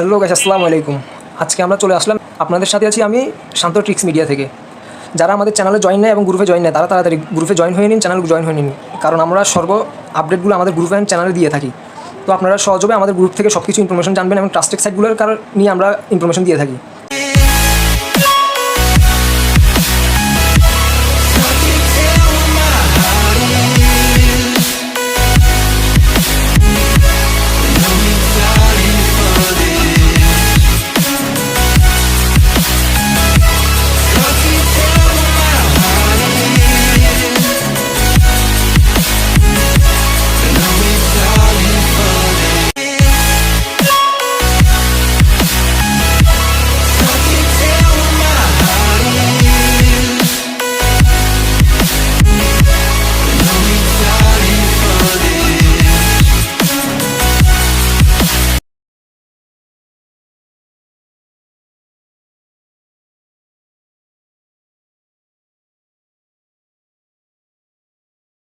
Hello guys, আসসালামু আলাইকুম। আজকে আমরা চলে আসলাম, আপনাদের সাথে আছি আমি শান্ত ট্রিক্স মিডিয়া থেকে। যারা আমাদের চ্যানেলে জয়েন নেয় এবং গ্রুপে জয়েন নেয় তারা তাড়াতাড়ি গ্রুপে জয়েন হয়ে নিন, চ্যানেল জয়েন হয়ে নিন, কারণ আমরা আপডেটগুলো আমাদের গ্রুপে অ্যান্ড চ্যানেলে দিয়ে থাকি। তো আপনারা সহজভাবে আমাদের গ্রুপ থেকে সব কিছু ইনফরমেশন জানবেন এবং ট্রাস্টেড সাইটগুলোর নিয়ে আমরা ইনফরমেশন দিয়ে থাকি।